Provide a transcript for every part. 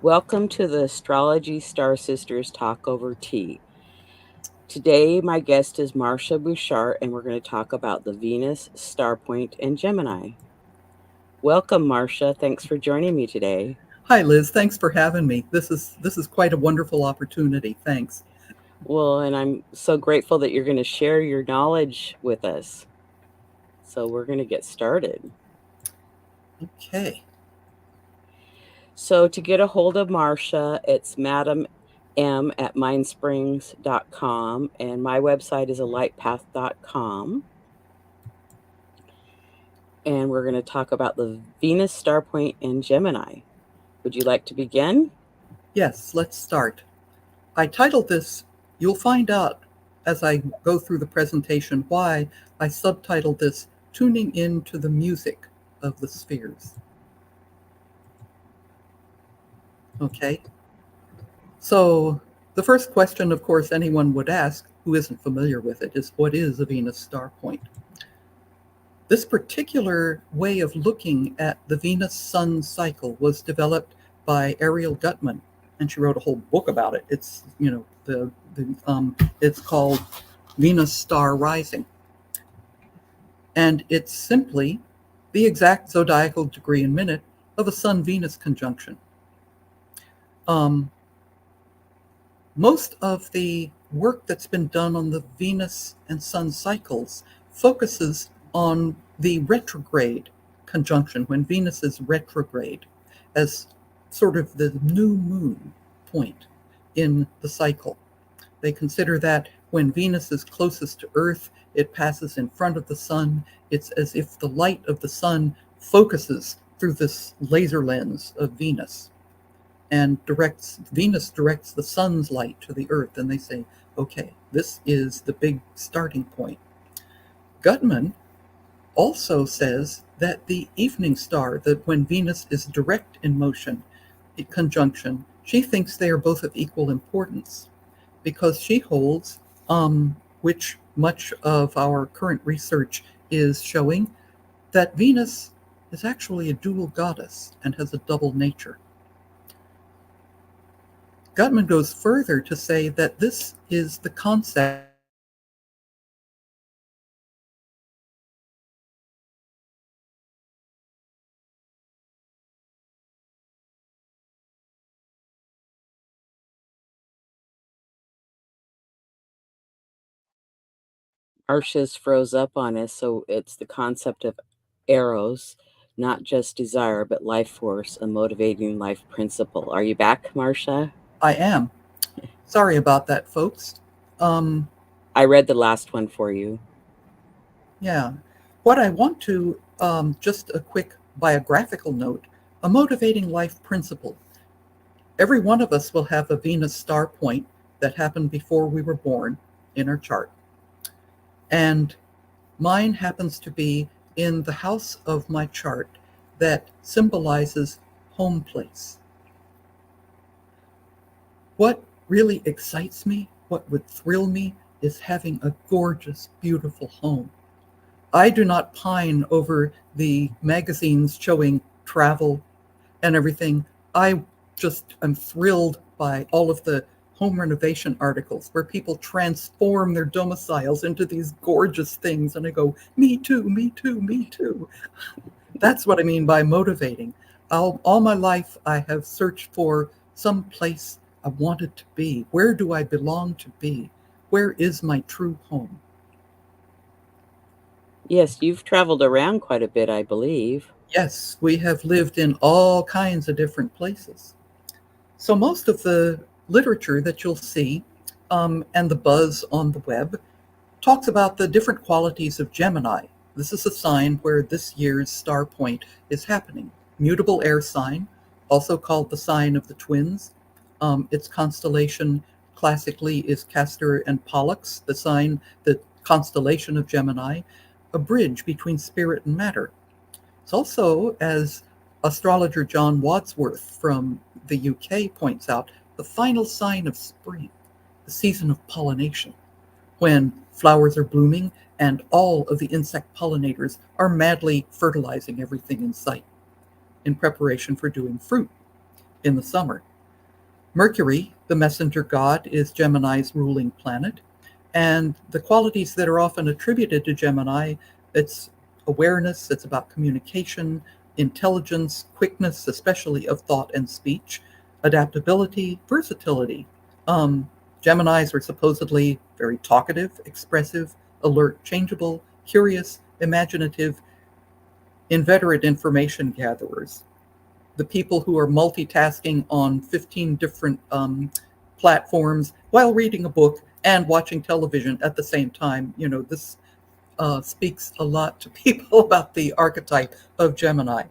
Welcome to the Astrology Star Sisters Talk Over Tea. Today, my guest is Marcia Butchart, and we're going to talk about the Venus star point in Gemini. Welcome, Marcia. Thanks for joining me today. Hi, Liz. Thanks for having me. This is quite a wonderful opportunity. Thanks. Well, and I'm so grateful that you're going to share your knowledge with us. So, we're going to get started. Okay. So, to get a hold of Marcia, it's Madam M at mindsprings.com, and my website is alightpath.com. And we're going to talk about the Venus star point in Gemini. Would you like to begin? Yes, let's start. I titled this, you'll find out as I go through the presentation why I subtitled this Tuning into the Music of the Spheres. Okay. So, the first question, of course, anyone would ask who isn't familiar with it is what is a Venus star point? This particular way of looking at the Venus-Sun cycle was developed by Ariel Gutman, and she wrote a whole book about it. It's it's called Venus Star Rising, and it's simply the exact zodiacal degree and minute of a Sun-Venus conjunction. Um, most of the work that's been done on the Venus and Sun cycles focuses on the retrograde conjunction, when Venus is retrograde, as sort of the new moon point in the cycle. They consider that when Venus is closest to Earth, it passes in front of the sun. It's as if the light of the sun focuses through this laser lens of Venus, and Venus directs the sun's light to the Earth, and they say, okay, this is the big starting point. Gutman also says that the evening star, that when Venus is direct in motion, in conjunction, she thinks they are both of equal importance, because she holds, which much of our current research is showing, that Venus is actually a dual goddess and has a double nature. Gutman goes further to say that this is the concept that Marcia described Marcia's froze up on us, so it's the concept of eros, not just desire, but life force, a motivating life principle. Are you back, Marcia? I am. Sorry about that, folks. Um, I read the last one for you. yeah. What I want to, just a quick biographical note, a motivating life principle. Every one of us will have a Venus star point that happened before we were born in our chart. And mine happens to be in the house of my chart that symbolizes home place. What really excites me, what would thrill me, is having a gorgeous, beautiful home. I do not pine over the magazines showing travel and everything. I just am thrilled by all of the home renovation articles where people transform their domiciles into these gorgeous things. And I go, me too, me too, me too. That's what I mean by motivating. All my life, I have searched for some place I wanted to be. Where do I belong to be? Where is my true home? Yes, you've traveled around quite a bit, I believe. Yes, we have lived in all kinds of different places. So most of the literature that you'll see, and the buzz on the web, talks about the different qualities of Gemini. This is a sign where this year's star point is happening. Mutable air sign, also called the sign of the twins. Its constellation classically is Castor and Pollux, the constellation of Gemini, a bridge between spirit and matter. It's also, as astrologer John Wadsworth from the UK points out, the final sign of spring, the season of pollination, when flowers are blooming and all of the insect pollinators are madly fertilizing everything in sight in preparation for doing fruit. in the summer. Mercury, the messenger god, is Gemini's ruling planet, and the qualities that are often attributed to Gemini, it's awareness, it's about communication, intelligence, quickness, especially of thought and speech, adaptability, versatility. Geminis are supposedly very talkative, expressive, alert, changeable, curious, imaginative, inveterate information gatherers. The people who are multitasking on 15 different platforms while reading a book and watching television at the same time. This speaks a lot to people about the archetype of Gemini.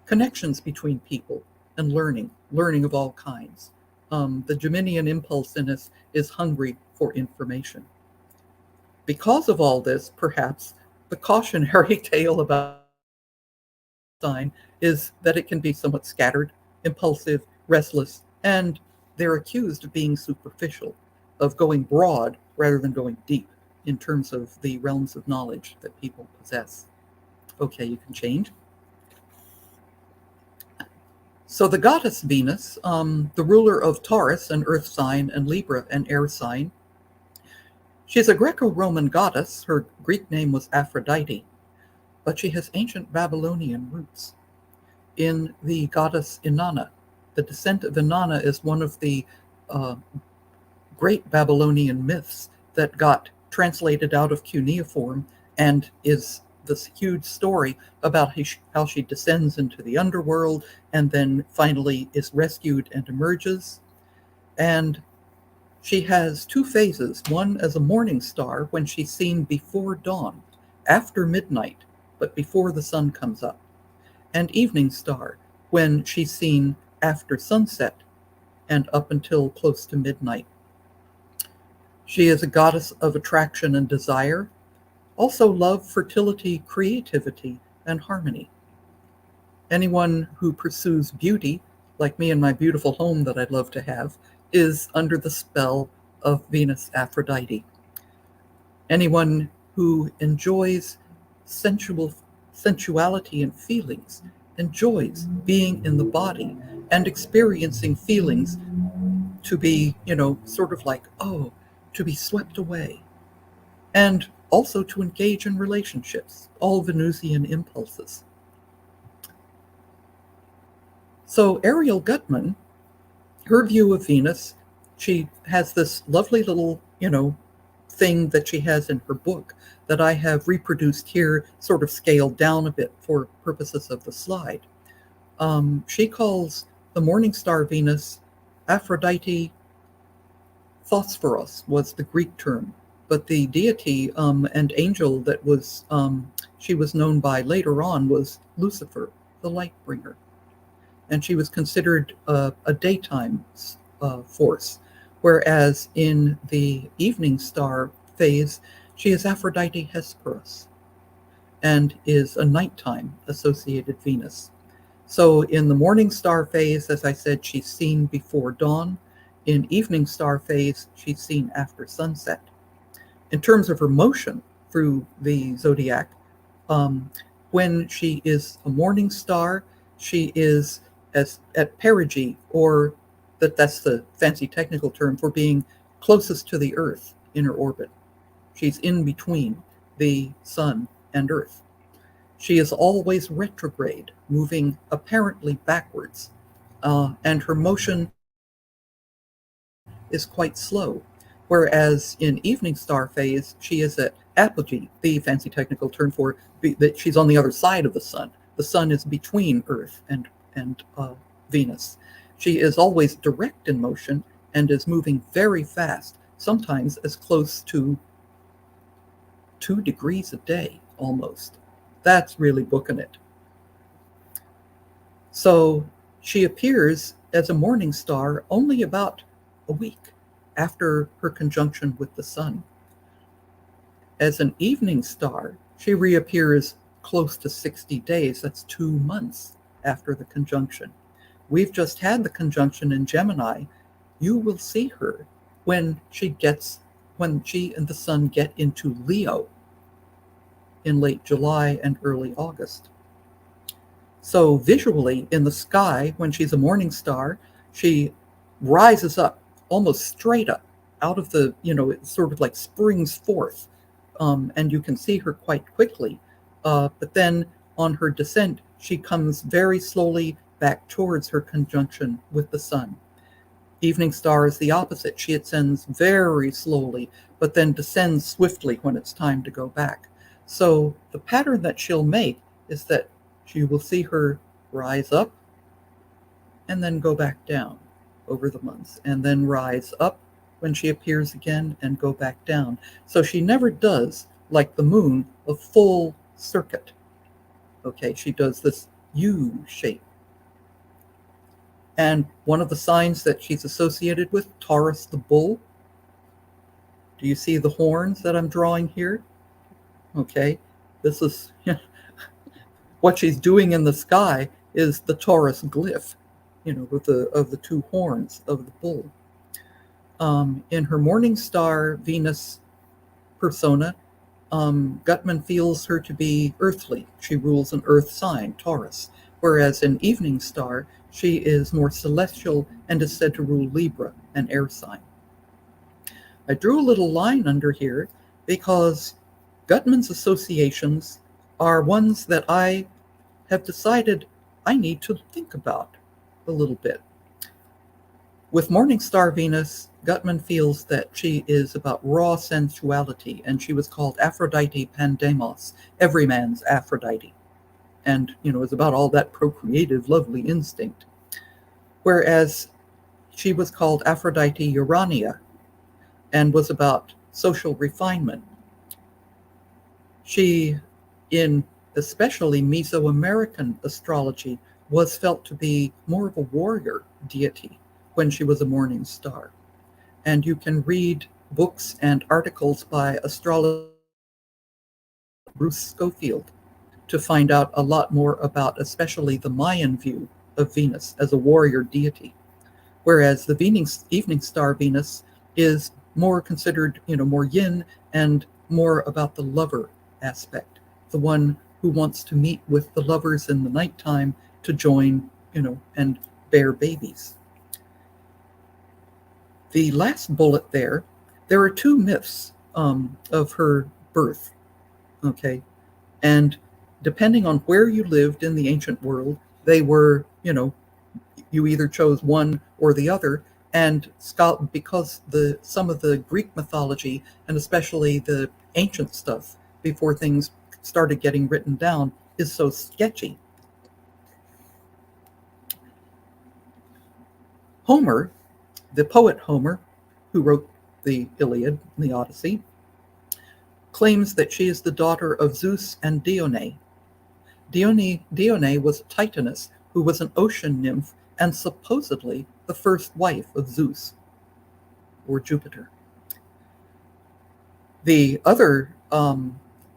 Connections between people and learning of all kinds. The Geminian impulse in us is hungry for information. Because of all this, perhaps the cautionary tale about sign is that it can be somewhat scattered, impulsive, restless, and they're accused of being superficial, of going broad rather than going deep in terms of the realms of knowledge that people possess. Okay, you can change. So the goddess Venus, the ruler of Taurus, an earth sign, and Libra, an air sign, she's a Greco-Roman goddess. Her Greek name was Aphrodite, but she has ancient Babylonian roots in the goddess Inanna. The descent of Inanna is one of the great Babylonian myths that got translated out of cuneiform and is this huge story about how she descends into the underworld and then finally is rescued and emerges. And she has two phases, one as a morning star when she's seen before dawn, after midnight, but before the sun comes up, and evening star when she's seen after sunset and up until close to midnight. She is a goddess of attraction and desire, also love, fertility, creativity, and harmony. Anyone who pursues beauty, like me and my beautiful home that I'd love to have, is under the spell of Venus Aphrodite. Anyone who enjoys sensuality and feelings, enjoys being in the body and experiencing feelings to be, sort of like, oh, to be swept away. And also to engage in relationships, all Venusian impulses. So Ariel Gutman, her view of Venus, she has this lovely little, thing that she has in her book that I have reproduced here, sort of scaled down a bit for purposes of the slide. She calls the morning star Venus Aphrodite Phosphoros was the Greek term, but the deity and angel that was she was known by later on was Lucifer, the light bringer. And she was considered a daytime force, whereas in the evening star phase, she is Aphrodite Hesperus and is a nighttime associated Venus. So in the morning star phase, as I said, she's seen before dawn. In evening star phase, she's seen after sunset. In terms of her motion through the zodiac, when she is a morning star, she is at perigee, or that's the fancy technical term for being closest to the Earth in her orbit. She's in between the sun and Earth. She is always retrograde, moving apparently backwards, and her motion is quite slow, whereas in evening star phase, she is at apogee, the fancy technical term for that she's on the other side of the sun. The sun is between Earth and Venus. She is always direct in motion and is moving very fast, sometimes as close to 2 degrees a day, almost. That's really booking it. So she appears as a morning star only about a week after her conjunction with the sun. As an evening star, she reappears close to 60 days. That's 2 months after the conjunction. We've just had the conjunction in Gemini. You will see her when she and the sun get into Leo in late July and early August. So visually in the sky, when she's a morning star, she rises up almost straight up out of the, it sort of like springs forth. And you can see her quite quickly. But then on her descent, she comes very slowly back towards her conjunction with the sun. Evening star is the opposite. She ascends very slowly, but then descends swiftly when it's time to go back. So the pattern that she'll make is that you will see her rise up and then go back down over the months, and then rise up when she appears again and go back down. So she never does, like the moon, a full circuit. Okay, she does this U shape. And one of the signs that she's associated with, Taurus the bull. Do you see the horns that I'm drawing here? Okay, this is what she's doing in the sky is the Taurus glyph, with the two horns of the bull. In her morning star Venus persona, Gutman feels her to be earthly. She rules an earth sign, Taurus, whereas in evening star, she is more celestial and is said to rule Libra, an air sign. I drew a little line under here because Gutman's associations are ones that I have decided I need to think about a little bit. With morning star Venus, Gutman feels that she is about raw sensuality, and she was called Aphrodite Pandemos, every man's Aphrodite, and is about all that procreative, lovely instinct. Whereas she was called Aphrodite Urania, and was about social refinement. She, in especially Mesoamerican astrology, was felt to be more of a warrior deity when she was a morning star. And you can read books and articles by astrologer Bruce Schofield to find out a lot more about especially the Mayan view of Venus as a warrior deity. Whereas the evening star Venus is more considered, more yin and more about the lover aspect, the one who wants to meet with the lovers in the nighttime to join, and bear babies. The last bullet there are two myths of her birth, okay? And depending on where you lived in the ancient world, they were, you either chose one or the other. And because some of the Greek mythology, and especially the ancient stuff before things started getting written down, is so sketchy. Homer, the poet Homer, who wrote the Iliad and the Odyssey, claims that she is the daughter of Zeus and Dione. Dione was a Titaness who was an ocean nymph and supposedly the first wife of Zeus or Jupiter. The other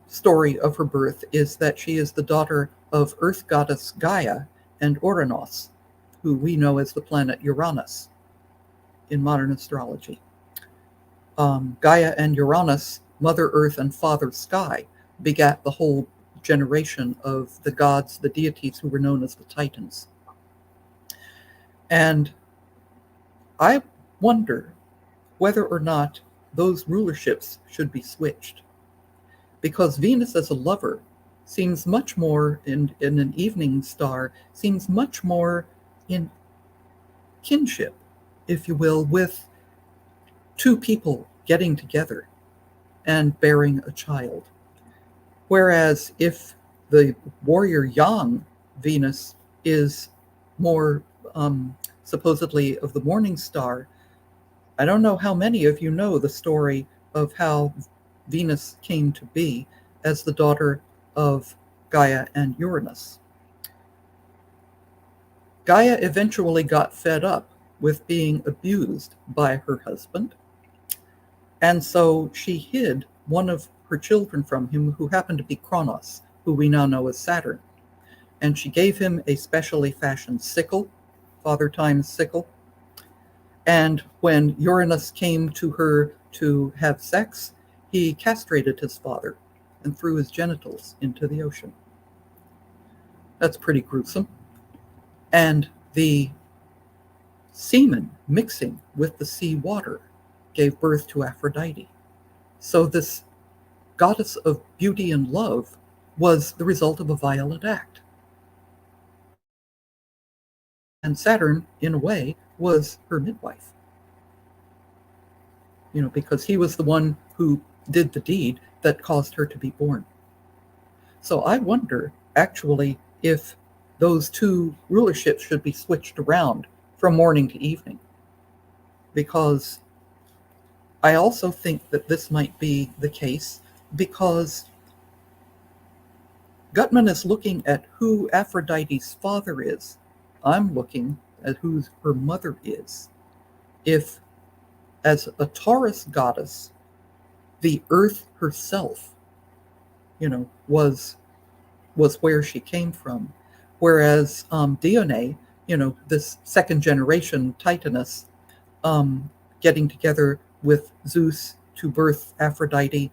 story of her birth is that she is the daughter of earth goddess Gaia and Uranos, who we know as the planet Uranus in modern astrology. Gaia and Uranus, Mother Earth and Father Sky, begat the whole generation of the gods, the deities who were known as the Titans. And I wonder whether or not those rulerships should be switched. Because Venus as a lover seems much more, in an evening star, seems much more in kinship, if you will, with two people getting together and bearing a child. Whereas if the warrior yang Venus is more supposedly of the morning star, I don't know how many of you know the story of how Venus came to be as the daughter of Gaia and Uranus. Gaia eventually got fed up with being abused by her husband, and so she hid one of her children from him, who happened to be Kronos, who we now know as Saturn. And she gave him a specially fashioned sickle, Father Time's sickle. And when Uranus came to her to have sex, he castrated his father and threw his genitals into the ocean. That's pretty gruesome. And the semen mixing with the sea water gave birth to Aphrodite. So this goddess of beauty and love was the result of a violent act. And Saturn, in a way, was her midwife. Because he was the one who did the deed that caused her to be born. So I wonder, actually, if those two rulerships should be switched around from morning to evening. Because I also think that this might be the case because Gutman is looking at who Aphrodite's father is. I'm looking at who her mother is. If, as a Taurus goddess, the earth herself, was where she came from, whereas Dione, this second generation Titaness, getting together with Zeus to birth Aphrodite.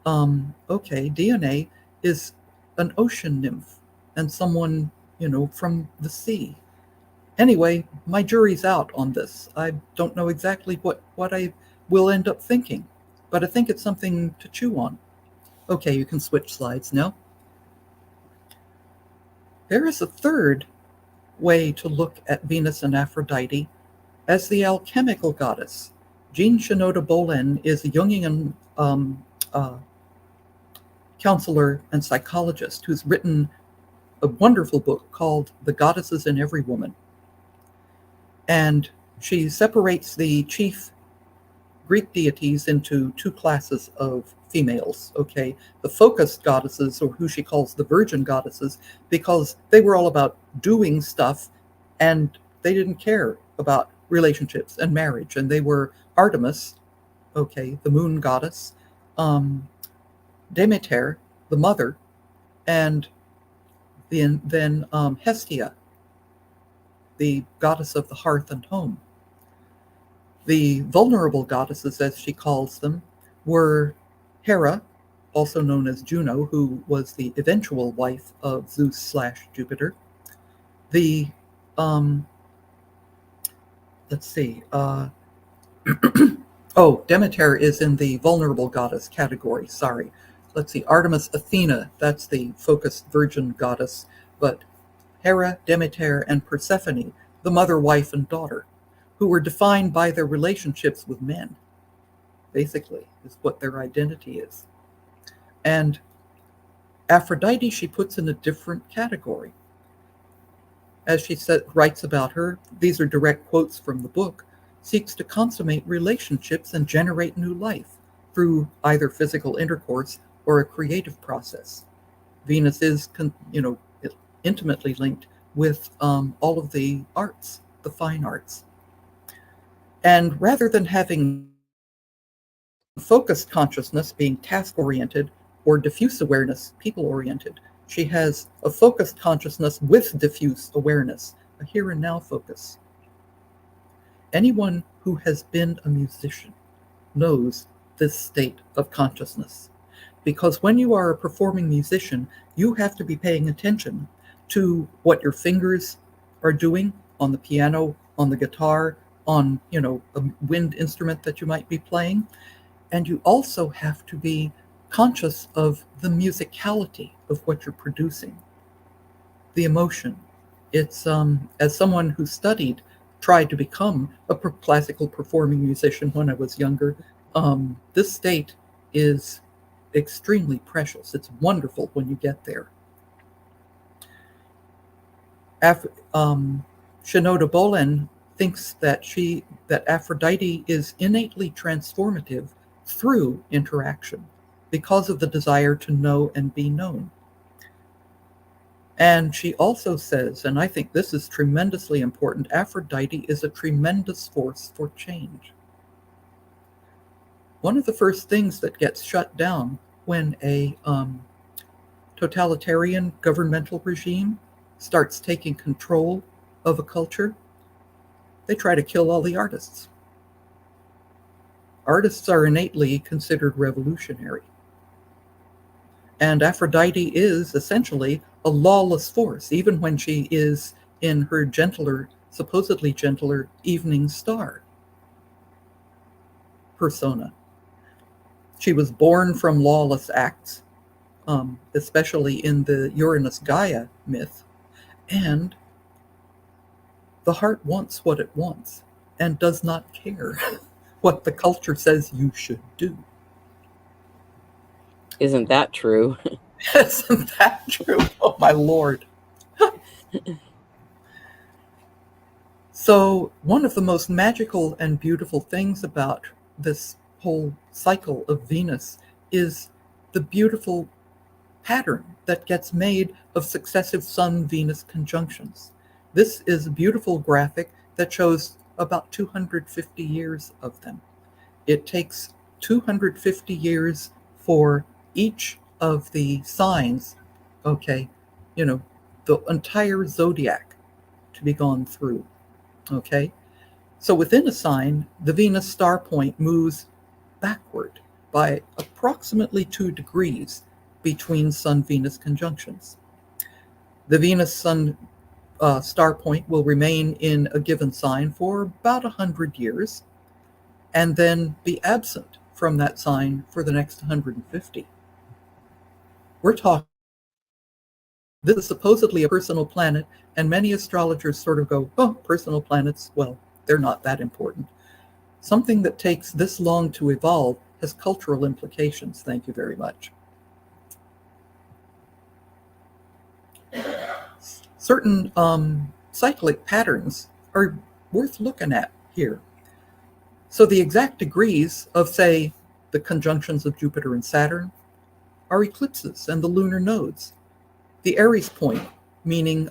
Okay, Dione is an ocean nymph and someone, from the sea. Anyway, my jury's out on this. I don't know exactly what I will end up thinking, but I think it's something to chew on. Okay, you can switch slides now. There is a third way to look at Venus and Aphrodite as the alchemical goddess. Jean Shinoda Bolen is a Jungian counselor and psychologist who's written a wonderful book called The Goddesses in Every Woman. And she separates the chief Greek deities into two classes of females, okay? The focused goddesses, or who she calls the virgin goddesses, because they were all about doing stuff and they didn't care about relationships and marriage. And they were Artemis, okay, the moon goddess, Demeter, the mother, and then Hestia, the goddess of the hearth and home. The vulnerable goddesses, as she calls them, were Hera, also known as Juno, who was the eventual wife of Zeus/Jupiter. The, Demeter is in the vulnerable goddess category, sorry. Let's see, Artemis Athena, that's the focused virgin goddess, but Hera, Demeter, and Persephone, the mother, wife, and daughter, who were defined by their relationships with men, basically, is what their identity is. And Aphrodite, she puts in a different category. As she writes about her, these are direct quotes from the book, seeks to consummate relationships and generate new life through either physical intercourse or a creative process. Venus is, intimately linked with all of the arts, the fine arts. And rather than having focused consciousness being task-oriented or diffuse awareness people-oriented, she has a focused consciousness with diffuse awareness, a here and now focus. Anyone who has been a musician knows this state of consciousness, because when you are a performing musician, you have to be paying attention to what your fingers are doing on the piano, on the guitar, on, a wind instrument that you might be playing. And you also have to be conscious of the musicality of what you're producing, the emotion. It's, as someone who tried to become a classical performing musician when I was younger, this state is extremely precious. It's wonderful when you get there. Shinoda Bolen thinks that Aphrodite is innately transformative through interaction because of the desire to know and be known. And she also says, and I think this is tremendously important, Aphrodite is a tremendous force for change. One of the first things that gets shut down when a totalitarian governmental regime starts taking control of a culture, they try to kill all the artists. Artists are innately considered revolutionary. And Aphrodite is essentially a lawless force, even when she is in her gentler, supposedly gentler evening star persona. She was born from lawless acts, especially in the Uranus Gaia myth, and the heart wants what it wants and does not care what the culture says you should do. Isn't that true? Isn't that true? Oh, my Lord. So, one of the most magical and beautiful things about this whole cycle of Venus is the beautiful pattern that gets made of successive Sun-Venus conjunctions. This is a beautiful graphic that shows about 250 years of them. It takes 250 years for each of the signs, okay, the entire zodiac to be gone through, okay? So within a sign, the Venus star point moves backward by approximately 2 degrees between Sun-Venus conjunctions. The Venus-Sun star point will remain in a given sign for about 100 years and then be absent from that sign for the next 150. We're talking, this is supposedly a personal planet, and many astrologers sort of go, oh, personal planets, well, they're not that important. Something that takes this long to evolve has cultural implications. Thank you very much. Certain cyclic patterns are worth looking at here. So the exact degrees of, say, the conjunctions of Jupiter and Saturn are eclipses and the lunar nodes. The Aries point, meaning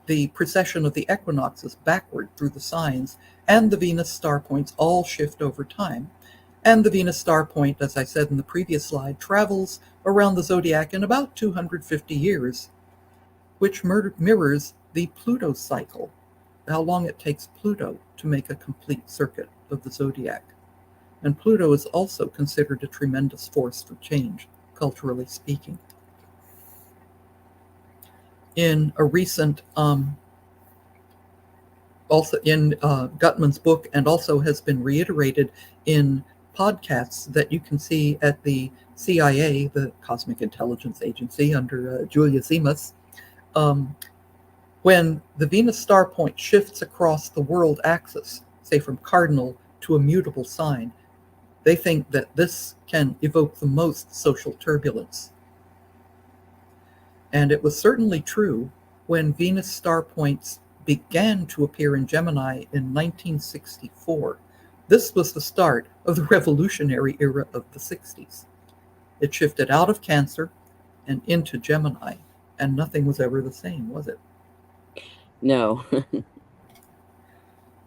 the precession of the equinoxes backward through the signs, and the Venus star points all shift over time. And the Venus star point, as I said in the previous slide, travels around the zodiac in about 250 years, which mirrors the Pluto cycle, how long it takes Pluto to make a complete circuit of the zodiac. And Pluto is also considered a tremendous force for change, culturally speaking. In a recent, also in Gutman's book, and also has been reiterated in podcasts that you can see at the CIA, the Cosmic Intelligence Agency under Julia Zemas, when the Venus star point shifts across the world axis, say from cardinal to a mutable sign, they think that this can evoke the most social turbulence. And it was certainly true when Venus star points began to appear in Gemini in 1964. This was the start of the revolutionary era of the 60s. It shifted out of Cancer and into Gemini, and nothing was ever the same, was it? No.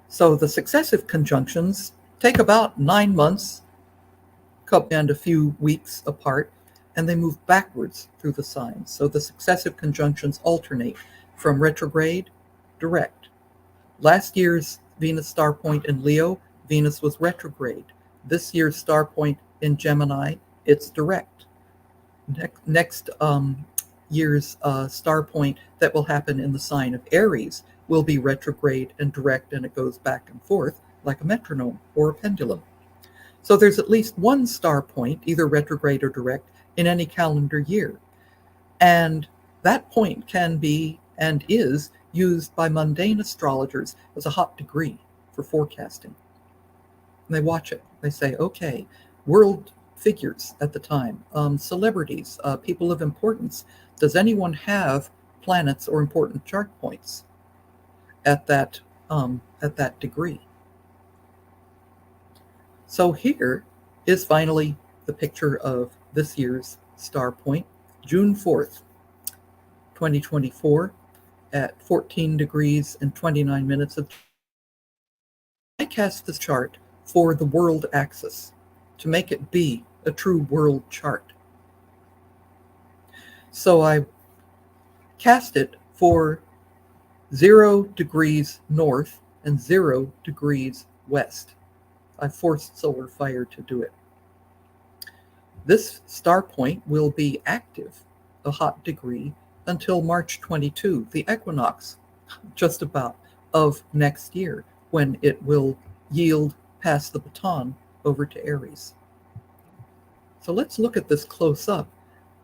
So the successive conjunctions take about 9 months and a few weeks apart, and they move backwards through the signs. So the successive conjunctions alternate from retrograde, direct. Last year's Venus star point in Leo, Venus was retrograde. This year's star point in Gemini, it's direct. Next year's star point that will happen in the sign of Aries will be retrograde and direct, and it goes back and forth like a metronome or a pendulum. So there's at least one star point, either retrograde or direct, in any calendar year. And that point can be and is used by mundane astrologers as a hot degree for forecasting. And they watch it. They say, okay, world figures at the time, celebrities, people of importance. Does anyone have planets or important chart points at that degree? So here is finally the picture of this year's star point, June 4th, 2024, at 14 degrees and 29 minutes of. I cast this chart for the world axis to make it be a true world chart. So I cast it for 0 degrees north and 0 degrees west. I forced solar fire to do it. This star point will be active, a hot degree, until March 22, the equinox, just about, of next year, when it will yield pass the baton over to Aries. So let's look at this close up,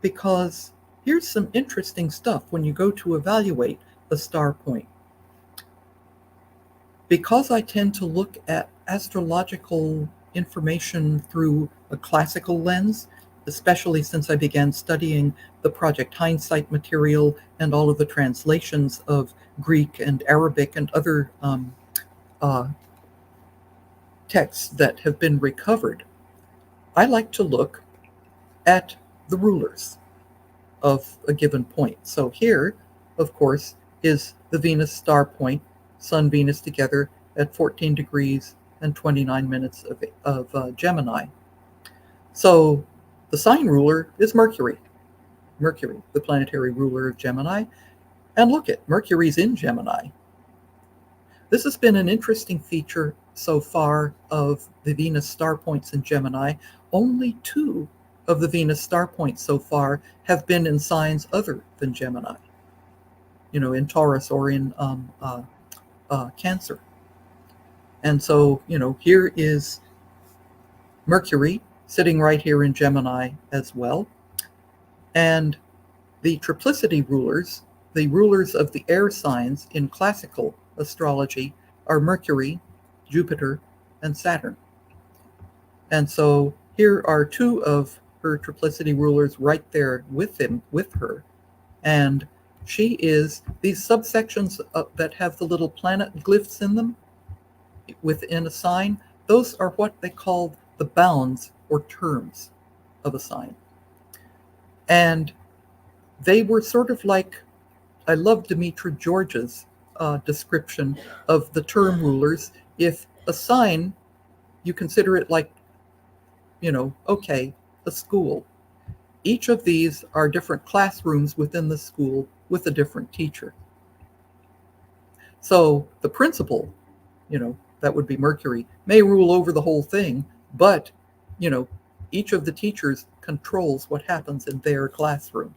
because here's some interesting stuff when you go to evaluate a star point. Because I tend to look at astrological information through a classical lens, especially since I began studying the Project Hindsight material and all of the translations of Greek and Arabic and other uh, texts that have been recovered, I like to look at the rulers of a given point. So here, of course, is the Venus star point, Sun, Venus together at 14 degrees and 29 minutes of Gemini. So the sign ruler is Mercury. Mercury, the planetary ruler of Gemini. And look at Mercury's in Gemini. This has been an interesting feature so far of the Venus star points in Gemini. Only 2 of the Venus star points so far have been in signs other than Gemini, in Taurus or in Cancer. And so, here is Mercury sitting right here in Gemini as well. And the triplicity rulers, the rulers of the air signs in classical astrology, are Mercury, Jupiter, and Saturn. And so here are 2 of her triplicity rulers right there with her. And she is these subsections that have the little planet glyphs in them within a sign. Those are what they call the bounds or terms of a sign. And they were sort of like, I love Demetra George's description of the term rulers. If a sign, you consider it like, a school. Each of these are different classrooms within the school with a different teacher. So the principal, that would be Mercury, may rule over the whole thing, but, each of the teachers controls what happens in their classroom.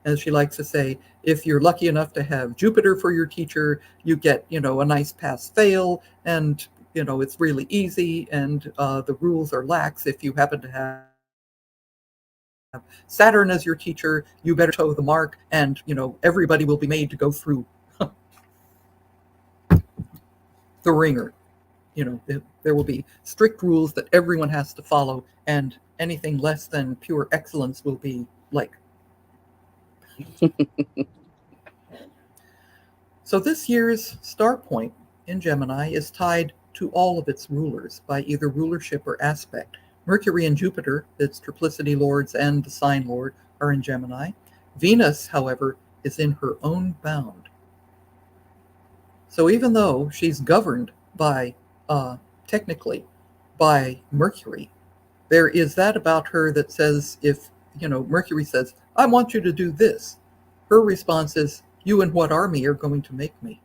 As she likes to say, if you're lucky enough to have Jupiter for your teacher, you get, a nice pass-fail, and, it's really easy, and the rules are lax. If you happen to have Saturn as your teacher, you better toe the mark, and, everybody will be made to go through the ringer. There will be strict rules that everyone has to follow, and anything less than pure excellence will be like. So this year's star point in Gemini is tied to all of its rulers by either rulership or aspect. Mercury and Jupiter, its triplicity lords and the sign lord, are in Gemini. Venus, however, is in her own bound. So even though she's governed by, technically, by Mercury, there is that about her that says, if, Mercury says, I want you to do this, her response is, you and what army are going to make me?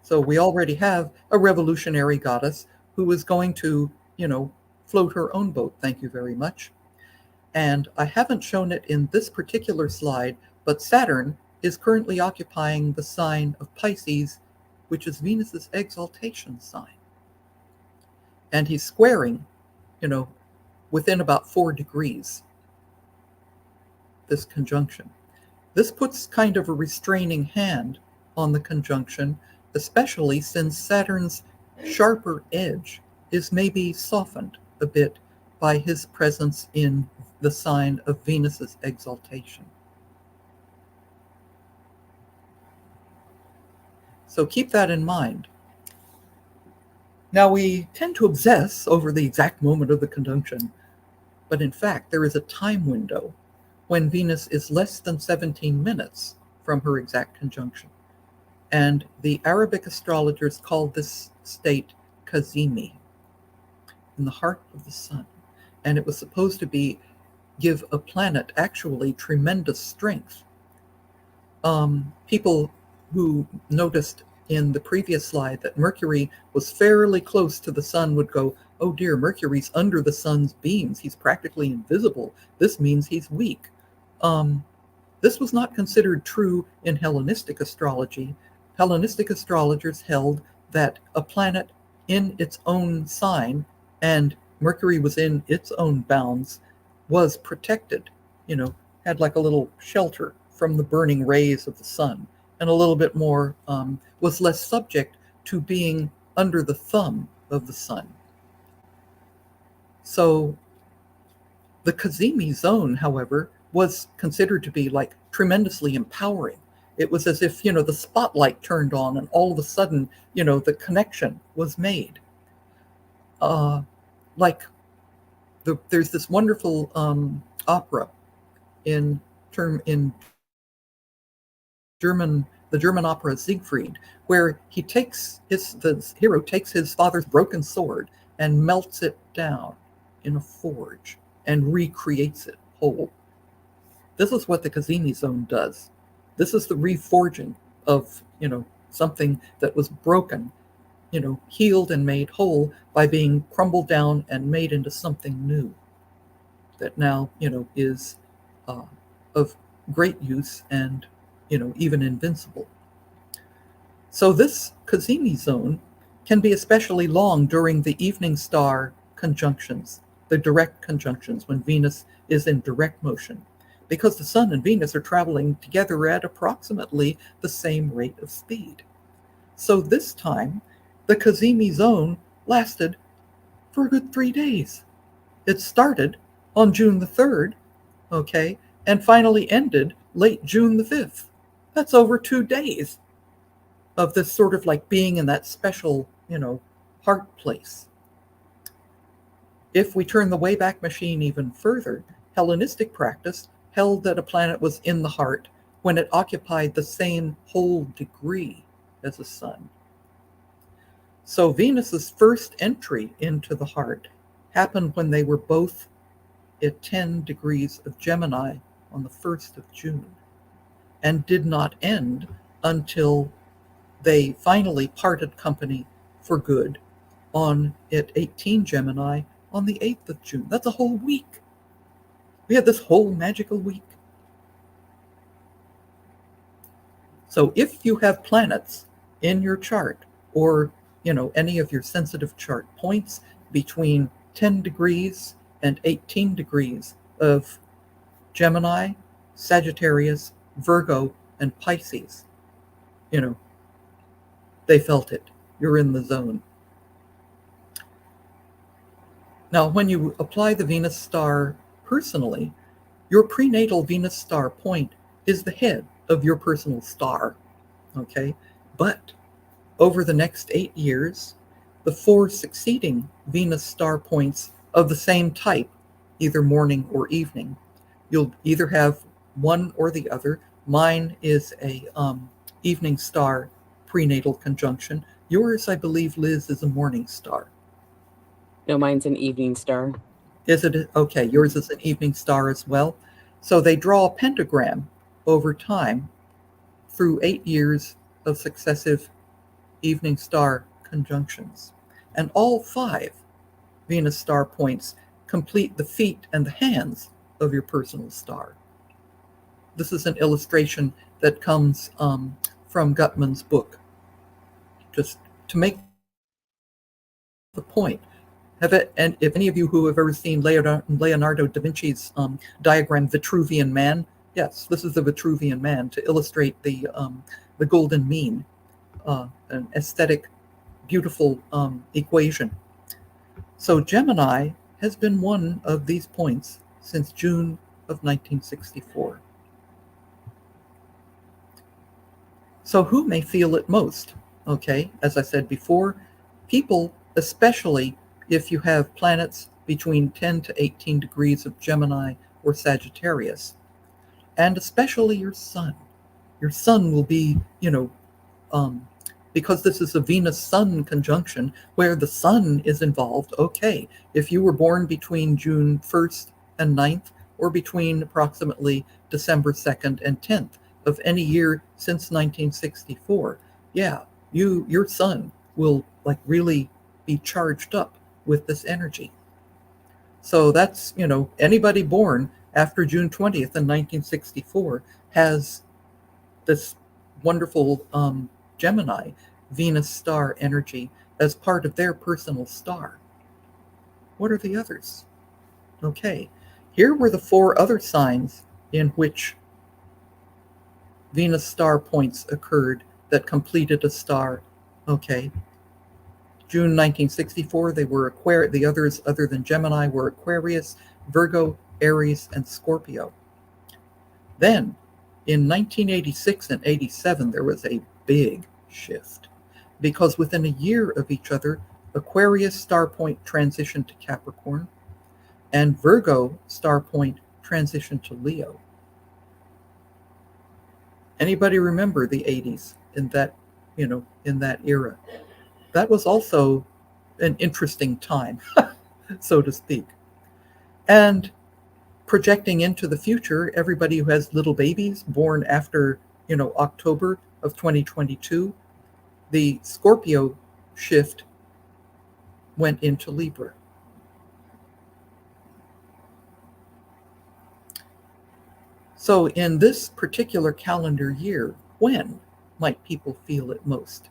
So we already have a revolutionary goddess who is going to, float her own boat, thank you very much. And I haven't shown it in this particular slide, but Saturn is currently occupying the sign of Pisces, which is Venus's exaltation sign. And he's squaring, within about 4 degrees, this conjunction. This puts kind of a restraining hand on the conjunction, especially since Saturn's sharper edge is maybe softened a bit by his presence in the sign of Venus's exaltation. So keep that in mind. Now, we tend to obsess over the exact moment of the conjunction, but in fact, there is a time window when Venus is less than 17 minutes from her exact conjunction. And the Arabic astrologers called this state Cazimi, in the heart of the sun. And it was supposed to give a planet actually tremendous strength. People who noticed in the previous slide that Mercury was fairly close to the sun would go, oh dear, Mercury's under the sun's beams. He's practically invisible. This means he's weak. This was not considered true in Hellenistic astrology. Hellenistic astrologers held that a planet in its own sign, and Mercury was in its own bounds, was protected, had like a little shelter from the burning rays of the sun, and a little bit more, was less subject to being under the thumb of the sun. So the Cazimi zone, however, was considered to be like tremendously empowering. It was as if, the spotlight turned on and all of a sudden, the connection was made. There's this wonderful opera in German, the German opera Siegfried, where the hero takes his father's broken sword and melts it down in a forge and recreates it whole. This is what the Cazimi zone does. This is the reforging of, something that was broken, healed and made whole by being crumbled down and made into something new that now, is of great use and, even invincible. So this Cazimi zone can be especially long during the evening star conjunctions, the direct conjunctions when Venus is in direct motion, because the Sun and Venus are traveling together at approximately the same rate of speed. So this time, the Cazimi zone lasted for a good 3 days. It started on June the 3rd, okay, and finally ended late June the 5th. That's over 2 days of this sort of like being in that special, heart place. If we turn the Wayback Machine even further, Hellenistic practice held that a planet was in the heart when it occupied the same whole degree as the sun. So Venus's first entry into the heart happened when they were both at 10 degrees of Gemini on the 1st of June, and did not end until they finally parted company for good at 18 Gemini on the 8th of June. That's a whole week. We had this whole magical week. So if you have planets in your chart, or any of your sensitive chart points between 10 degrees and 18 degrees of Gemini, Sagittarius, Virgo, and Pisces, they felt it. You're in the zone. Now, when you apply the Venus star personally, your prenatal Venus star point is the head of your personal star, okay? But over the next 8 years, the 4 succeeding Venus star points of the same type, either morning or evening, you'll either have one or the other. Mine is a evening star prenatal conjunction. Yours, I believe, Liz, is a morning star. No, mine's an evening star. Is it? Okay, yours is an evening star as well. So they draw a pentagram over time through 8 years of successive evening star conjunctions. And all 5 Venus star points complete the feet and the hands of your personal star. This is an illustration that comes from Gutman's book, just to make the point. And if any of you who have ever seen Leonardo da Vinci's diagram Vitruvian Man, yes, this is the Vitruvian Man to illustrate the golden mean, an aesthetic, beautiful equation. So Gemini has been one of these points since June of 1964. So who may feel it most? Okay, as I said before, people, especially if you have planets between 10 to 18 degrees of Gemini or Sagittarius, and especially your sun. Your sun will be, because this is a Venus-Sun conjunction where the sun is involved. Okay, if you were born between June 1st and 9th, or between approximately December 2nd and 10th of any year since 1964, yeah, your sun will like really be charged up with this energy. So that's, anybody born after June 20th in 1964 has this wonderful Gemini Venus star energy as part of their personal star. What are the others? Okay, here were the 4 other signs in which Venus star points occurred that completed a star. Okay, June 1964, they were the others other than Gemini were Aquarius, Virgo, Aries, and Scorpio. Then, in 1986 and 87, there was a big shift because within a year of each other, Aquarius star point transitioned to Capricorn, and Virgo star point transitioned to Leo. Anybody remember the 80s in that era? That was also an interesting time, so to speak. And projecting into the future, everybody who has little babies born after, October of 2022, the Scorpio shift went into Libra. So in this particular calendar year, when might people feel it most?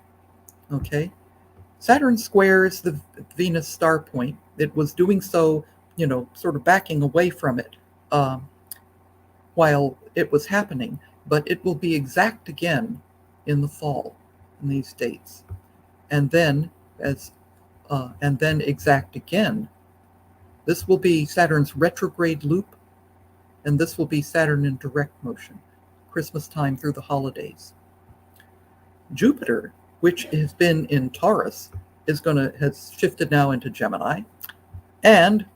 Okay. Saturn squares the Venus star point. It was doing so, sort of backing away from it while it was happening, but it will be exact again in the fall in these dates. And then exact again. This will be Saturn's retrograde loop, and this will be Saturn in direct motion, Christmas time through the holidays. Jupiter, which has been in Taurus, has shifted now into Gemini, and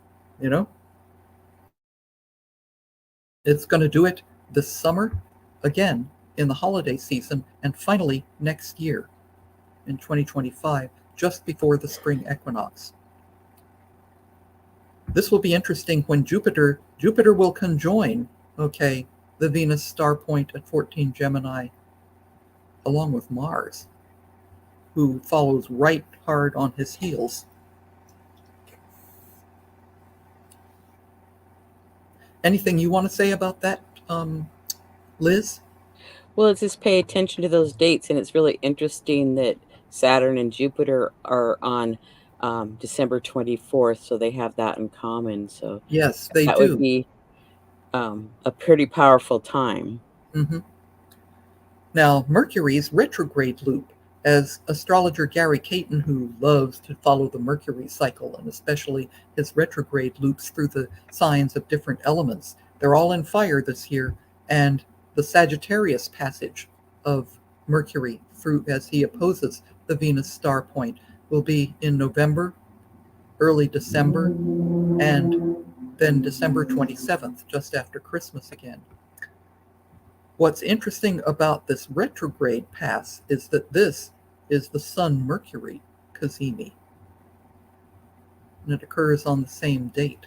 it's going to do it this summer, again in the holiday season, and finally next year in 2025, just before the spring equinox. This will be interesting when Jupiter will conjoin, the Venus star point at 14 Gemini, along with Mars, who follows right hard on his heels. Anything you want to say about that, Liz? Well, it's just pay attention to those dates, and it's really interesting that Saturn and Jupiter are on December 24th, so they have that in common. So Yes, they that do. would be a pretty powerful time. Mm-hmm. Now, Mercury's retrograde loop, as astrologer Gary Caton, who loves to follow the Mercury cycle, and especially his retrograde loops through the signs of different elements, they're all in fire this year, and the Sagittarius passage of Mercury through as he opposes the Venus star point will be in November, early December, and then December 27th, just after Christmas again. What's interesting about this retrograde pass is that this is the Sun-Mercury Cazimi, and it occurs on the same date.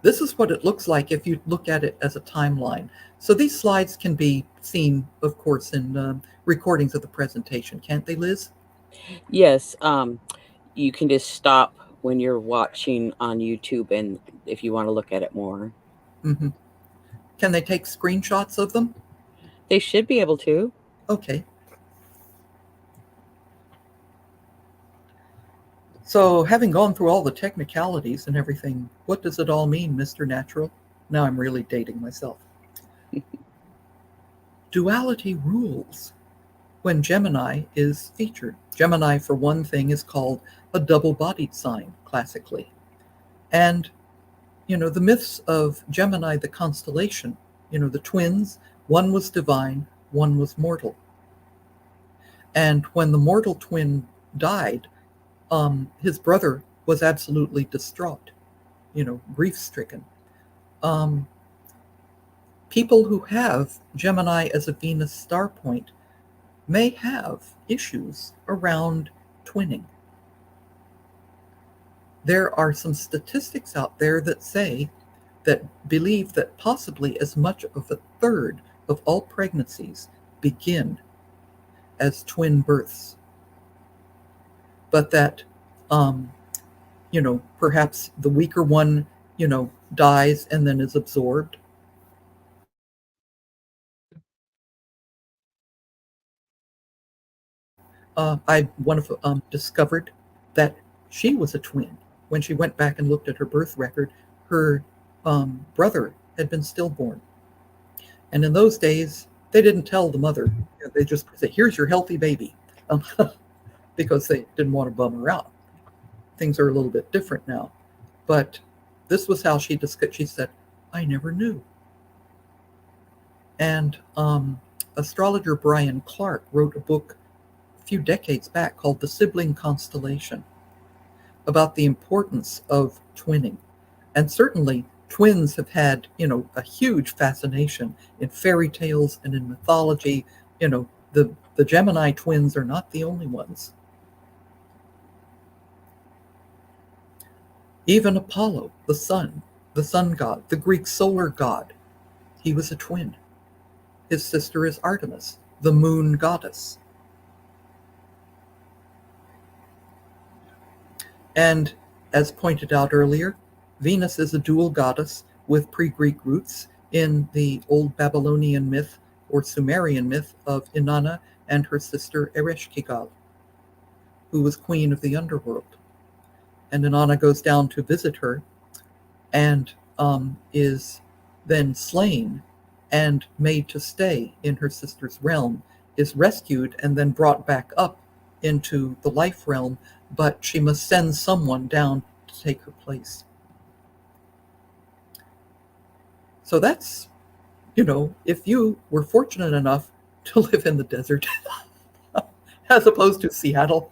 This is what it looks like if you look at it as a timeline. So these slides can be seen, of course, in recordings of the presentation, can't they, Liz? Yes, you can just stop when you're watching on YouTube, and if you want to look at it more. Mm-hmm. Can they take screenshots of them? They should be able to. Okay. So, having gone through all the technicalities and everything, what does it all mean, Mr. Natural? Now I'm really dating myself. Duality rules when Gemini is featured. Gemini, for one thing, is called a double-bodied sign, classically. And, the myths of Gemini, the constellation, the twins, one was divine, one was mortal. And when the mortal twin died, his brother was absolutely distraught, grief-stricken. People who have Gemini as a Venus star point may have issues around twinning. There are some statistics out there that believe that possibly as much of a third of all pregnancies begin as twin births. but that, perhaps the weaker one, dies and then is absorbed. I one of discovered that she was a twin. When she went back and looked at her birth record, her brother had been stillborn, and in those days they didn't tell the mother. They just said, "Here's your healthy baby," because they didn't want to bum her out. Things are a little bit different now, but this was how she discussed. She said, "I never knew." And astrologer Brian Clark wrote a book a few decades back called The Sibling Constellation about the importance of twinning. And certainly twins have had, a huge fascination in fairy tales and in mythology. The Gemini twins are not the only ones. Even Apollo, the sun god, the Greek solar god, he was a twin. His sister is Artemis, the moon goddess. And as pointed out earlier, Venus is a dual goddess with pre-Greek roots in the old Babylonian myth or Sumerian myth of Inanna and her sister Ereshkigal, who was queen of the underworld. And Inanna goes down to visit her and is then slain and made to stay in her sister's realm, is rescued and then brought back up into the life realm, but she must send someone down to take her place. So that's, if you were fortunate enough to live in the desert, as opposed to Seattle,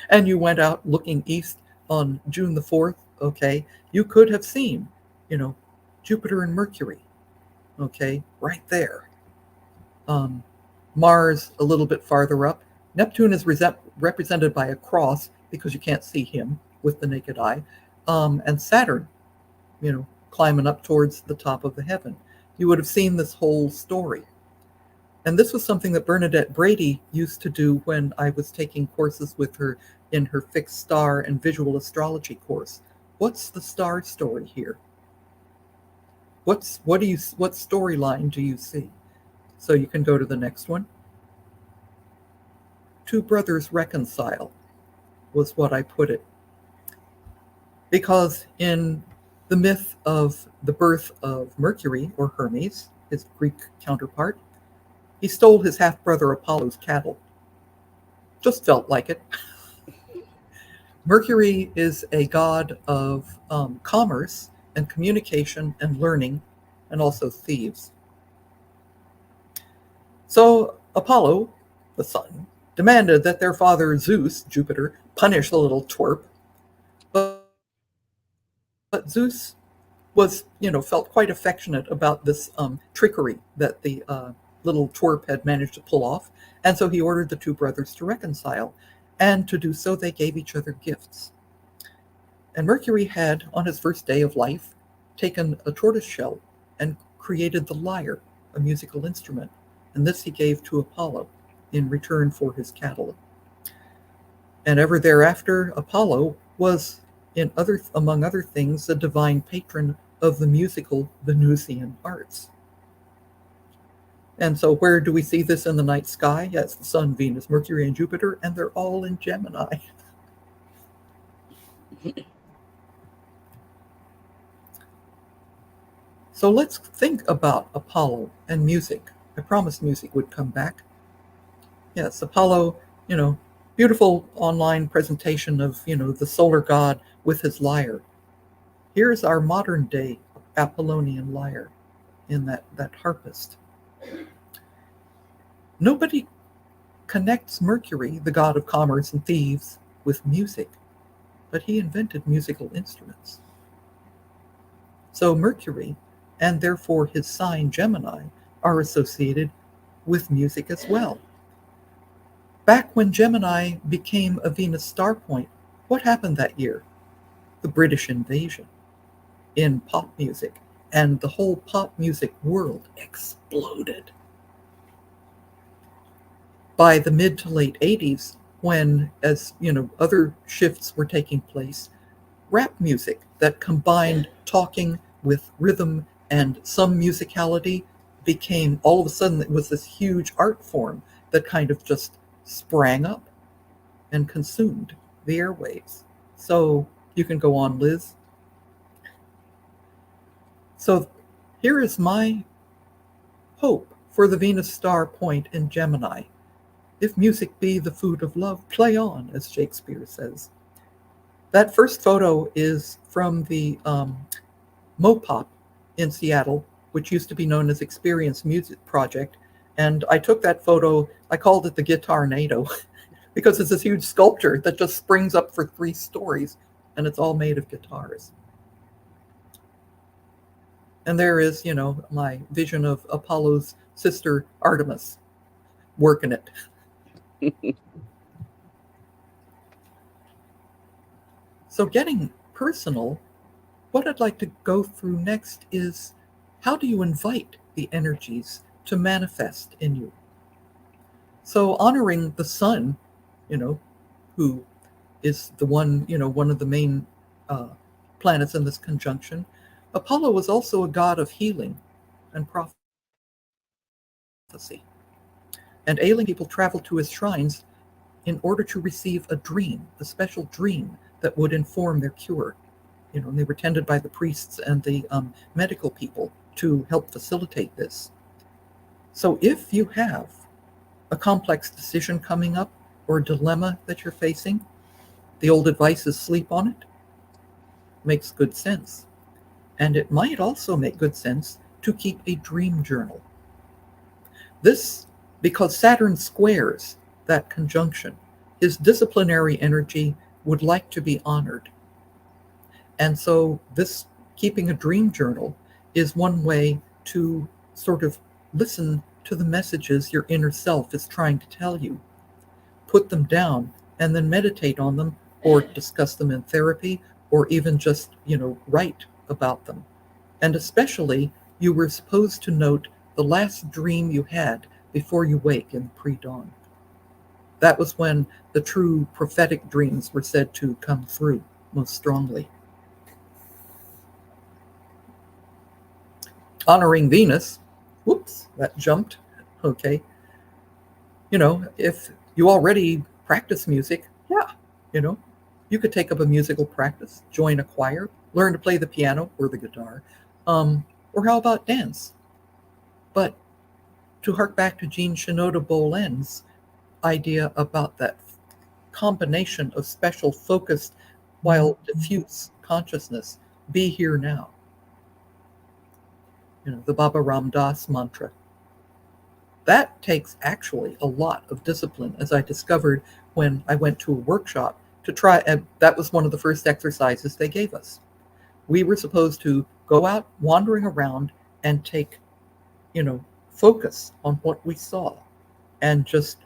and you went out looking east on June the 4th, okay, you could have seen, Jupiter and Mercury, okay, right there. Mars a little bit farther up. Neptune is represented by a cross because you can't see him with the naked eye. And Saturn, climbing up towards the top of the heaven. You would have seen this whole story. And this was something that Bernadette Brady used to do when I was taking courses with her in her fixed star and visual astrology course. What's the star story here? What storyline do you see? So you can go to the next one. Two brothers reconcile was what I put it. Because in the myth of the birth of Mercury, or Hermes, his Greek counterpart, he stole his half-brother Apollo's cattle. Just felt like it. Mercury is a god of commerce and communication and learning, and also thieves. So Apollo, the sun, demanded that their father Zeus, Jupiter, punish the little twerp. But Zeus was, felt quite affectionate about this trickery that the little twerp had managed to pull off. And so he ordered the two brothers to reconcile. And to do so, they gave each other gifts. And Mercury had, on his first day of life, taken a tortoise shell and created the lyre, a musical instrument. And this he gave to Apollo in return for his cattle. And ever thereafter, Apollo was, among other things, the divine patron of the musical Venusian arts. And so where do we see this in the night sky? Yes, the Sun, Venus, Mercury, and Jupiter, and they're all in Gemini. So let's think about Apollo and music. I promised music would come back. Yes, Apollo, beautiful online presentation of, the solar god with his lyre. Here's our modern day Apollonian lyre in that harpist. Nobody connects Mercury, the god of commerce and thieves, with music, but he invented musical instruments. So Mercury, and therefore his sign Gemini, are associated with music as well. Back when Gemini became a Venus star point, what happened that year? The British invasion in pop music, and the whole pop music world exploded. By the mid to late 80s, when, as other shifts were taking place, rap music that combined talking with rhythm and some musicality became, all of a sudden, it was this huge art form that kind of just sprang up and consumed the airwaves. So you can go on, Liz. So here is my hope for the Venus star point in Gemini. If music be the food of love, play on, as Shakespeare says. That first photo is from the Mopop in Seattle, which used to be known as Experience Music Project. And I took that photo, I called it the Guitar NATO, because it's this huge sculpture that just springs up for 3 stories, and it's all made of guitars. And there is, my vision of Apollo's sister Artemis working it. So getting personal, what I'd like to go through next is, how do you invite the energies to manifest in you? So honoring the sun, who is the one, one of the main planets in this conjunction, Apollo was also a god of healing and prophecy. And ailing people traveled to his shrines in order to receive a dream, a special dream that would inform their cure. And they were tended by the priests and the medical people to help facilitate this. So if you have a complex decision coming up or a dilemma that you're facing, the old advice is sleep on it. Makes good sense. And it might also make good sense to keep a dream journal. This, because Saturn squares that conjunction, his disciplinary energy would like to be honored. And so this keeping a dream journal is one way to sort of listen to the messages your inner self is trying to tell you. Put them down and then meditate on them, or discuss them in therapy, or even just, write about them. And especially, you were supposed to note the last dream you had before you wake in the pre-dawn. That was when the true prophetic dreams were said to come through most strongly. Honoring Venus, whoops, that jumped. Okay. If you already practice music, yeah, you could take up a musical practice, join a choir, learn to play the piano or the guitar, or how about dance? But to hark back to Jean Shinoda Bolen's idea about that combination of special, focused, while diffuse consciousness, be here now. The Baba Ram Dass mantra. That takes actually a lot of discipline, as I discovered when I went to a workshop to try, and that was one of the first exercises they gave us. We were supposed to go out wandering around and take, focus on what we saw and just,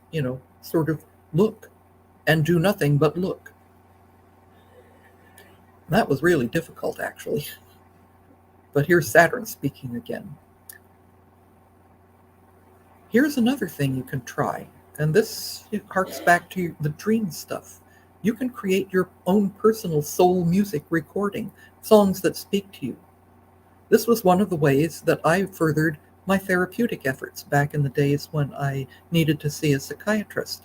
sort of look and do nothing but look. That was really difficult, actually. But here's Saturn speaking again. Here's another thing you can try, and this harks back to the dream stuff. You can create your own personal soul music recording, songs that speak to you. This was one of the ways that I furthered my therapeutic efforts back in the days when I needed to see a psychiatrist.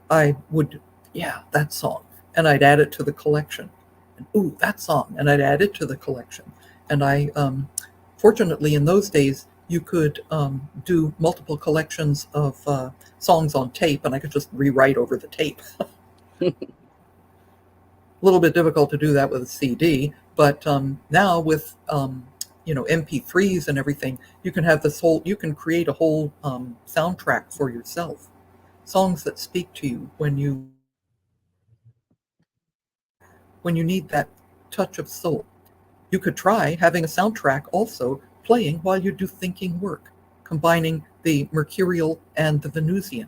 I would, that song, and I'd add it to the collection. And, ooh, that song, and I'd add it to the collection. And I, fortunately, in those days, you could do multiple collections of songs on tape, and I could just rewrite over the tape. A little bit difficult to do that with a CD, but now with MP3s and everything, you can have you can create a whole soundtrack for yourself. Songs that speak to you when you need that touch of soul. You could try having a soundtrack also playing while you do thinking work, combining the Mercurial and the Venusian.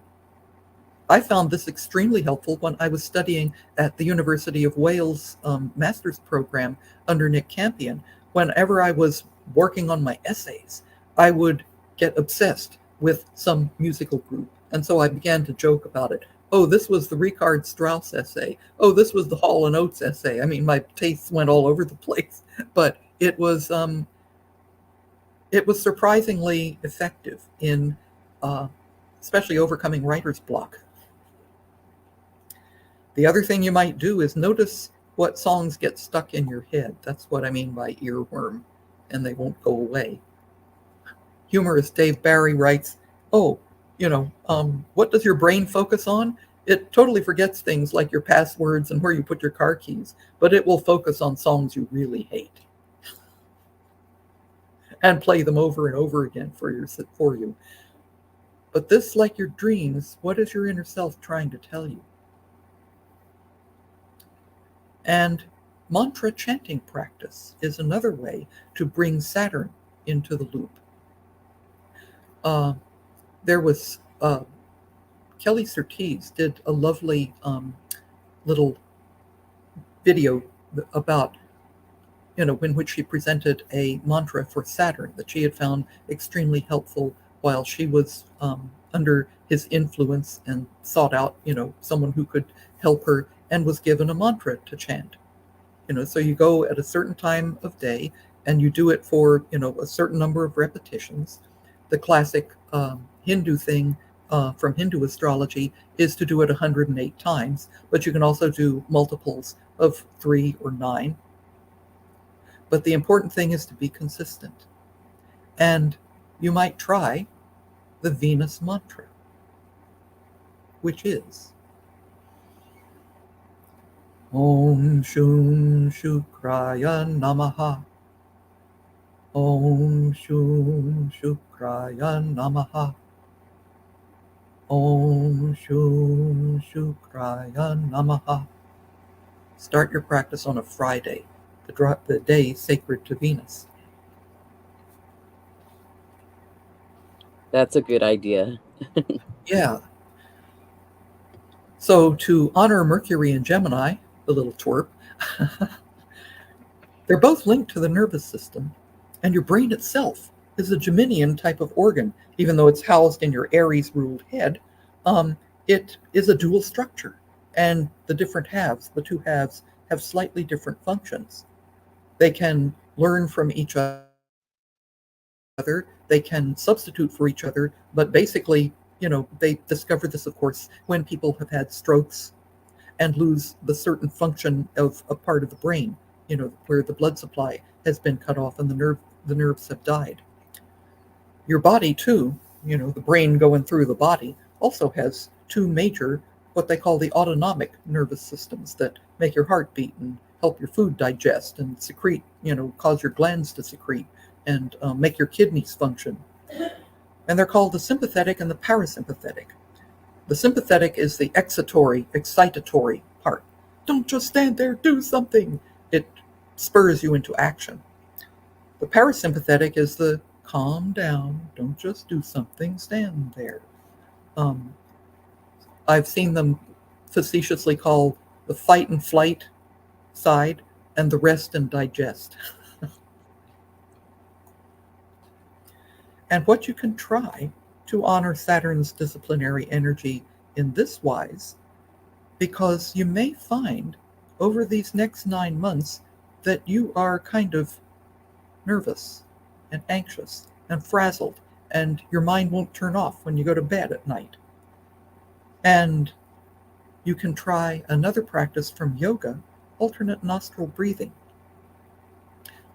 I found this extremely helpful when I was studying at the University of Wales master's program under Nick Campion. Whenever I was working on my essays, I would get obsessed with some musical group. And so I began to joke about it. oh, this was the Richard Strauss essay. Oh, this was the Hall and Oates essay. I mean, my tastes went all over the place, but it was surprisingly effective in, uh, especially overcoming writer's block. The other thing you might do is notice what songs get stuck in your head. That's what I mean by earworm, and they won't go away. Humorist Dave Barry writes, oh, what does your brain focus on? It totally forgets things like your passwords and where you put your car keys, but it will focus on songs you really hate and play them over and over again for you. But this, like your dreams, what is your inner self trying to tell you? And mantra chanting practice is another way to bring Saturn into the loop. There was Kelly Surtees did a lovely little video about, in which she presented a mantra for Saturn that she had found extremely helpful while she was under his influence and sought out, someone who could help her, and was given a mantra to chant. So you go at a certain time of day and you do it for, a certain number of repetitions. The classic Hindu thing from Hindu astrology is to do it 108 times, but you can also do multiples of 3 or 9. But the important thing is to be consistent. And you might try the Venus mantra, which is Om Shum Shukraya Namaha. Om Shum Shukraya Namaha. Om Shum Shukraya Namaha. Start your practice on a Friday, the day sacred to Venus. That's a good idea. Yeah. So to honor Mercury and Gemini, the little twerp, they're both linked to the nervous system, and your brain itself is a Geminian type of organ. Even though it's housed in your Aries-ruled head, it is a dual structure, and the two halves, have slightly different functions. They can learn from each other, they can substitute for each other, but basically, they discover this, of course, when people have had strokes and lose the certain function of a part of the brain, where the blood supply has been cut off and the nerves have died. Your body too, the brain going through the body, also has two major, what they call the autonomic nervous systems that make your heart beat and help your food digest and secrete, cause your glands to secrete and make your kidneys function. And they're called the sympathetic and the parasympathetic. The sympathetic is the excitatory part. Don't just stand there, do something. It spurs you into action. The parasympathetic is the calm down, don't just do something, stand there. I've seen them facetiously call the fight and flight side and the rest and digest. And what you can try to honor Saturn's disciplinary energy in this wise, because you may find over these next 9 months that you are kind of nervous and anxious and frazzled, and your mind won't turn off when you go to bed at night. And you can try another practice from yoga, alternate nostril breathing.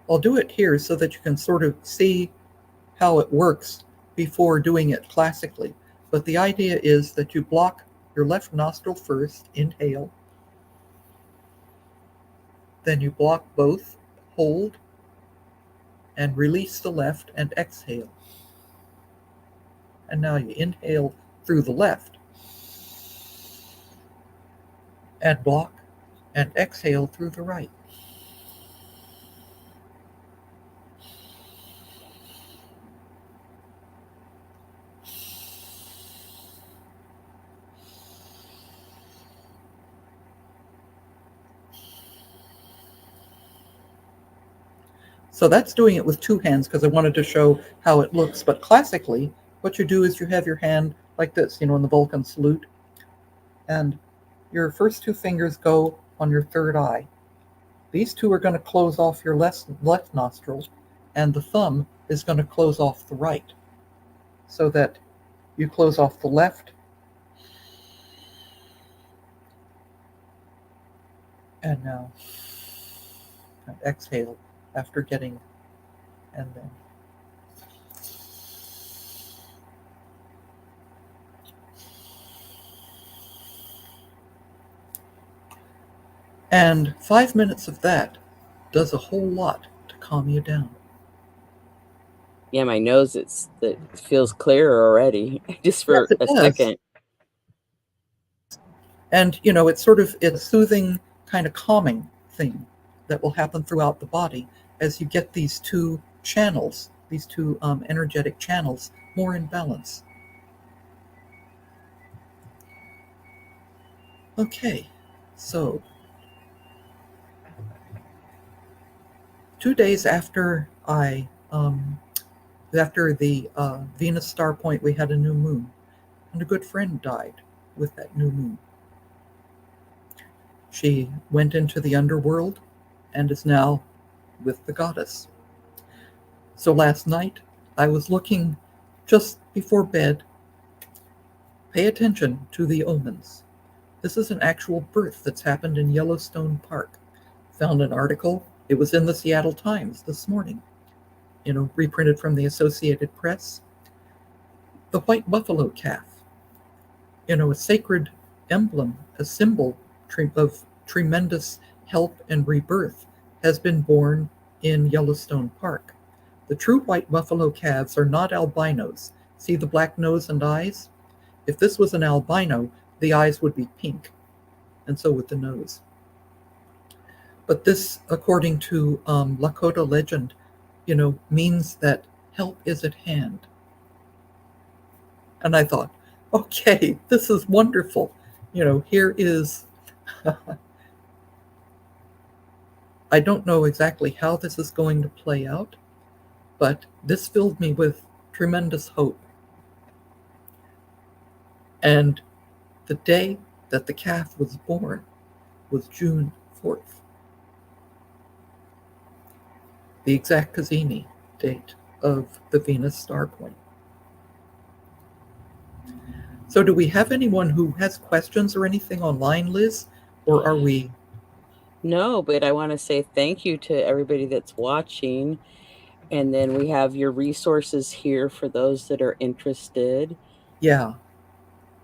I'll do it here so that you can sort of see how it works before doing it classically. But the idea is that you block your left nostril first, inhale. Then you block both, hold, and release the left and exhale. And now you inhale through the left and block and exhale through the right. So that's doing it with two hands because I wanted to show how it looks. But classically, what you do is you have your hand like this, in the Vulcan salute. And your first two fingers go on your third eye. These two are going to close off your left nostril, and the thumb is going to close off the right, so that you close off the left and now exhale after getting, and then and 5 minutes of that does a whole lot to calm you down. Yeah, my nose, it feels clearer already, just for Yes, it a does. second. And it's a soothing kind of calming thing that will happen throughout the body as you get these two channels, these two energetic channels, more in balance. Okay, so 2 days after after the Venus star point, we had a new moon, and a good friend died with that new moon. She went into the underworld and is now with the goddess. So last night, I was looking just before bed. Pay attention to the omens. This is an actual birth that's happened in Yellowstone Park. Found an article. It was in the Seattle Times this morning, reprinted from the Associated Press. The white buffalo calf, a sacred emblem, a symbol of tremendous help and rebirth, has been born in Yellowstone Park. The true white buffalo calves are not albinos. See the black nose and eyes? If this was an albino, the eyes would be pink, and so would the nose. But this, according to Lakota legend, means that help is at hand. And I thought, okay, this is wonderful. Here is, I don't know exactly how this is going to play out, but this filled me with tremendous hope. And the day that the calf was born was June 4th, the exact Cazimi date of the Venus star point. So do we have anyone who has questions or anything online, Liz? Or are we? No, but I want to say thank you to everybody that's watching. And then we have your resources here for those that are interested. Yeah.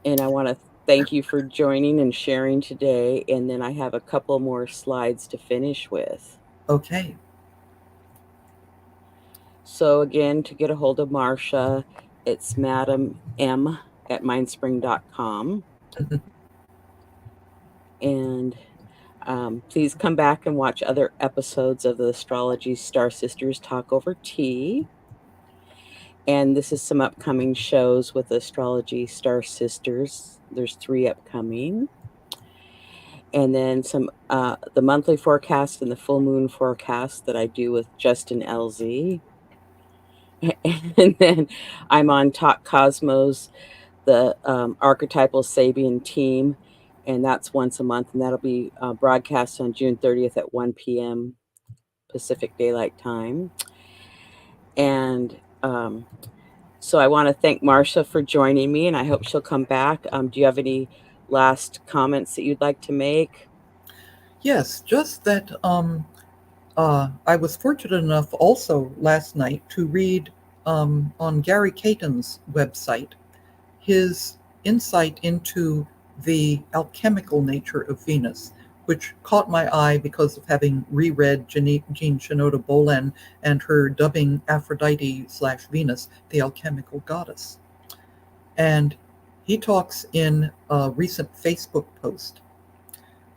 And I want to thank you for joining and sharing today. And then I have a couple more slides to finish with. Okay. So again, to get a hold of Marcia, it's Madam M at mindspring.com. And please come back and watch other episodes of the Astrology Star Sisters Talk Over Tea. And this is some upcoming shows with Astrology Star Sisters. There's 3 upcoming. And then some the monthly forecast and the full moon forecast that I do with Justin LZ. And then I'm on Talk Cosmos, the archetypal Sabian team, and that's once a month, and that'll be broadcast on June 30th at 1 p.m. Pacific Daylight Time. And so I want to thank Marcia for joining me, and I hope she'll come back. Do you have any last comments that you'd like to make? Yes, just that I was fortunate enough also last night to read on Gary Caton's website his insight into the alchemical nature of Venus, which caught my eye because of having reread Jean Shinoda Bolen and her dubbing Aphrodite/Venus, the alchemical goddess. And he talks in a recent Facebook post,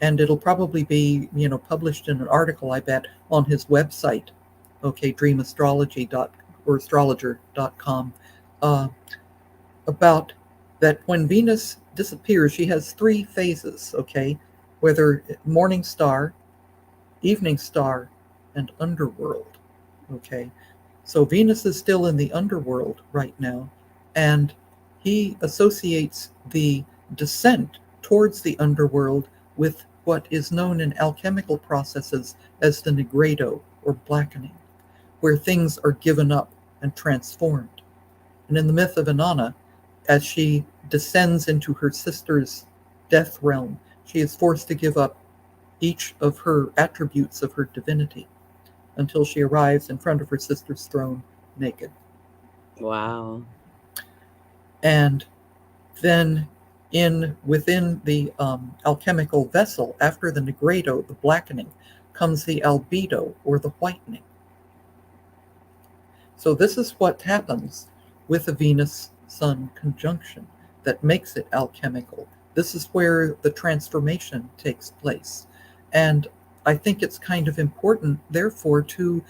and it'll probably be, published in an article, I bet, on his website, dreamastrology.or astrologer.com, about that when Venus disappears, she has 3 phases, whether morning star, evening star, and underworld, So Venus is still in the underworld right now, and he associates the descent towards the underworld with what is known in alchemical processes as the nigredo, or blackening, where things are given up and transformed. And in the myth of Inanna, as she descends into her sister's death realm, she is forced to give up each of her attributes of her divinity until she arrives in front of her sister's throne naked. Wow. And then within the alchemical vessel, after the nigredo, the blackening, comes the albedo, or the whitening. So this is what happens with a Venus-Sun conjunction that makes it alchemical. This is where the transformation takes place. And I think it's kind of important, therefore, to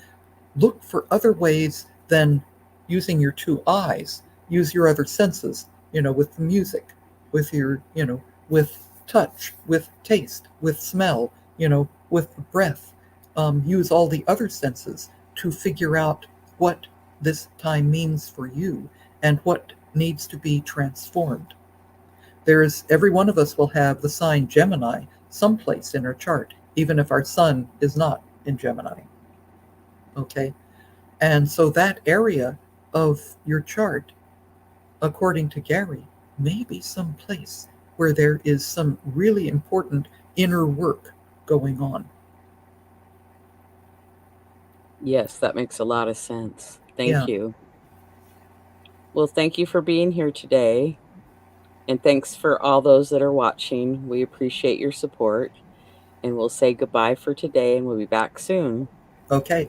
look for other ways than using your two eyes. Use your other senses, with the music, with with touch, with taste, with smell, with the breath. Use all the other senses to figure out what this time means for you and what needs to be transformed. Every one of us will have the sign Gemini someplace in our chart, even if our sun is not in Gemini. Okay? And so that area of your chart, according to Gary, may be some place where there is some really important inner work going on. Yes, that makes a lot of sense. Thank Yeah. you. Well, thank you for being here today. And thanks for all those that are watching. We appreciate your support. And we'll say goodbye for today, and we'll be back soon. Okay.